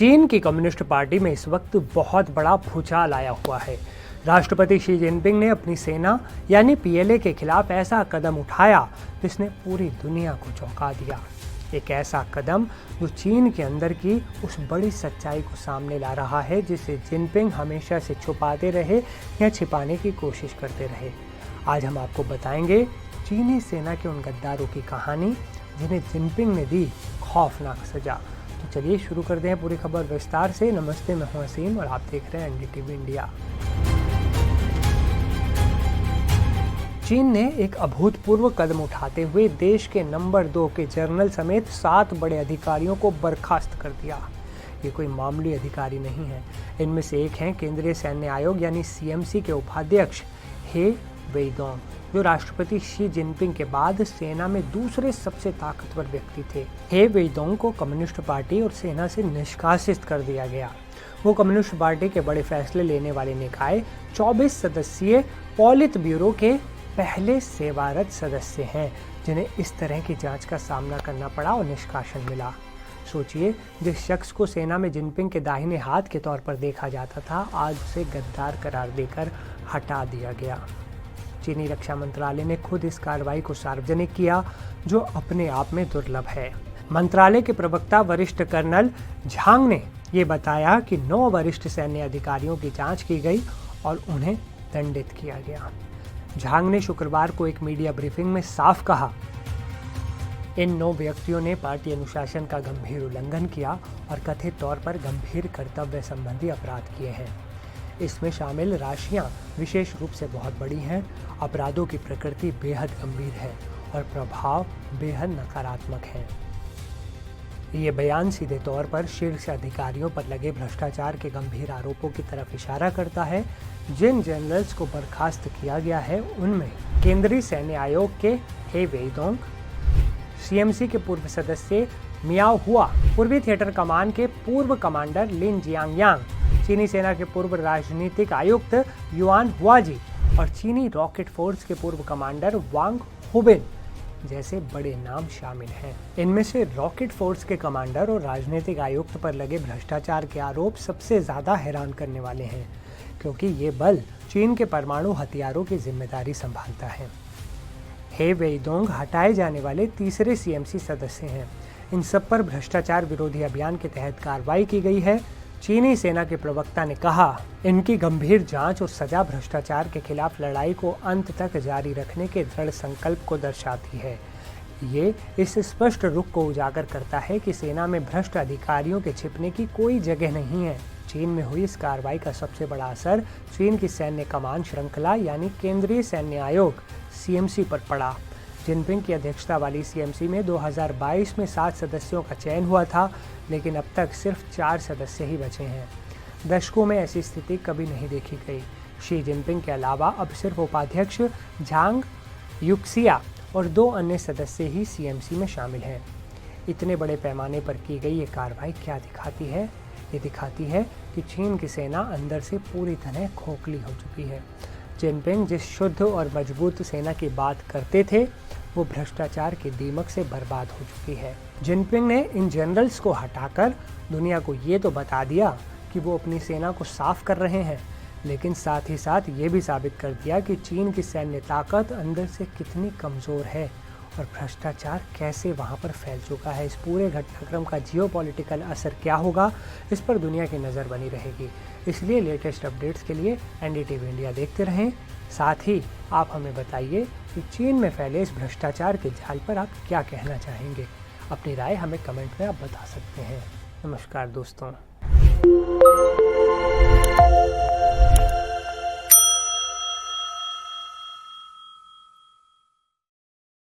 चीन की communist party में इस वक्त बहुत बड़ा भूचाल आया हुआ है। राष्ट्रपति शी जिनपिंग ने अपनी सेना यानी पीएलए के खिलाफ ऐसा कदम उठाया जिसने पूरी दुनिया को चौंका दिया। एक ऐसा कदम जो चीन के अंदर की उस बड़ी सच्चाई को सामने ला रहा है जिसे जिनपिंग हमेशा से छुपाते रहे या छिपाने की कोशिश करते रहे। आज हम आपको बताएंगे चीनी सेना के उन गद्दारों की कहानी जिन्हें जिनपिंग ने दी खौफनाक सजा। तो चलिए शुरू करते हैं पूरी खबर विस्तार से। नमस्ते, मैं हूं असीम और आप देख रहे हैं एनडीटीवी इंडिया। चीन ने एक अभूतपूर्व कदम उठाते हुए देश के नंबर 2 के जनरल समेत 7 बड़े अधिकारियों को बर्खास्त कर दिया। ये कोई मामूली अधिकारी नहीं है। इनमें से एक हैं केंद्रीय सैन्य आयोग यानी सीएमसी के उपाध्यक्ष हे वेइदोंग, जो राष्ट्रपति शी जिनपिंग के बाद सेना में दूसरे सबसे ताकतवर व्यक्ति थे। हे वेइदोंग को कम्युनिस्ट पार्टी और सेना से निष्कासित कर दिया गया। वो कम्युनिस्ट पार्टी के बड़े फैसले लेने वाले निकाय 24 सदस्यीय पॉलिट ब्यूरो के पहले सेवारत सदस्य हैं जिन्हें इस तरह की जांच का सामना करना पड़ा और निष्कासन मिला। सोचिए, जिस शख्स को सेना में जिनपिंग के दाहिने हाथ के तौर पर देखा जाता था, आज उसे गद्दार करार देकर हटा दिया गया। चीनी रक्षा मंत्रालय ने खुद इस कार्रवाई को सार्वजनिक किया, जो अपने आप में दुर्लभ है। मंत्रालय के प्रवक्ता वरिष्ठ कर्नल झांग ने ये बताया कि 9 वरिष्ठ सैन्य अधिकारियों की जांच की गई और उन्हें दंडित किया गया। झांग ने शुक्रवार को एक मीडिया ब्रीफिंग में साफ कहा, इन 9 व्यक्तियों ने पार्टी अनुशासन का गंभीर उल्लंघन किया और कथित तौर पर गंभीर कर्तव्य संबंधी अपराध किए हैं। इसमें शामिल राशियां विशेष रूप से बहुत बड़ी हैं। अपराधों की प्रकृति बेहद गंभीर है और प्रभाव बेहद नकारात्मक है। ये बयान सीधे तौर पर शीर्ष अधिकारियों पर लगे भ्रष्टाचार के गंभीर आरोपों की तरफ इशारा करता है। जिन जनरल्स को बर्खास्त किया गया है उनमें केंद्रीय सैन्य आयोग के हे वेइदोंग, सीएमसी के पूर्व सदस्य मियाओ हुआ, पूर्वी थिएटर कमान के पूर्व कमांडर लिन जियांगयांग, चीनी सेना के पूर्व राजनीतिक आयुक्त युआन हुआजी और चीनी रॉकेट फोर्स के पूर्व कमांडर वांग हुबिन जैसे बड़े नाम शामिल हैं। इनमें से रॉकेट फोर्स के कमांडर और राजनीतिक आयुक्त पर लगे भ्रष्टाचार के आरोप सबसे ज्यादा हैरान करने वाले हैं, क्योंकि ये बल चीन के परमाणु हथियारों की जिम्मेदारी संभालता है। हे वेइदोंग हटाए जाने वाले तीसरे सीएमसी सदस्य हैं। इन सब पर भ्रष्टाचार विरोधी अभियान के तहत कार्रवाई की गई है। चीनी सेना के प्रवक्ता ने कहा, इनकी गंभीर जांच और सजा भ्रष्टाचार के खिलाफ लड़ाई को अंत तक जारी रखने के दृढ़ संकल्प को दर्शाती है। ये इस स्पष्ट रुख को उजागर करता है कि सेना में भ्रष्ट अधिकारियों के छिपने की कोई जगह नहीं है। चीन में हुई इस कार्रवाई का सबसे बड़ा असर चीन की सैन्य कमान श्रृंखला यानी केंद्रीय सैन्य आयोग सीएमसी पर पड़ा। जिनपिंग की अध्यक्षता वाली सीएमसी में 2022 में 7 सदस्यों का चयन हुआ था, लेकिन अब तक सिर्फ 4 सदस्य ही बचे हैं। दशकों में ऐसी स्थिति कभी नहीं देखी गई। शी जिनपिंग के अलावा अब सिर्फ उपाध्यक्ष झांग युक्सिया और 2 अन्य सदस्य ही सीएमसी में शामिल हैं। इतने बड़े पैमाने पर की गई ये कार्रवाई क्या दिखाती है? ये दिखाती है कि चीन की सेना अंदर से पूरी तरह खोखली हो चुकी है। जिनपिंग जिस शुद्ध और मजबूत सेना की बात करते थे, वो भ्रष्टाचार के दीमक से बर्बाद हो चुकी है। जिनपिंग ने इन जनरल्स को हटाकर दुनिया को ये तो बता दिया कि वो अपनी सेना को साफ कर रहे हैं, लेकिन साथ ही साथ ये भी साबित कर दिया कि चीन की सैन्य ताकत अंदर से कितनी कमज़ोर है और भ्रष्टाचार कैसे वहाँ पर फैल चुका है। इस पूरे घटनाक्रम का जियोपॉलिटिकल असर क्या होगा, इस पर दुनिया की नज़र बनी रहेगी। इसलिए लेटेस्ट अपडेट्स के लिए एनडीटीवी इंडिया देखते रहें। साथ ही आप हमें बताइए कि चीन में फैले इस भ्रष्टाचार के जाल पर आप क्या कहना चाहेंगे। अपनी राय हमें कमेंट में आप बता सकते हैं। नमस्कार दोस्तों।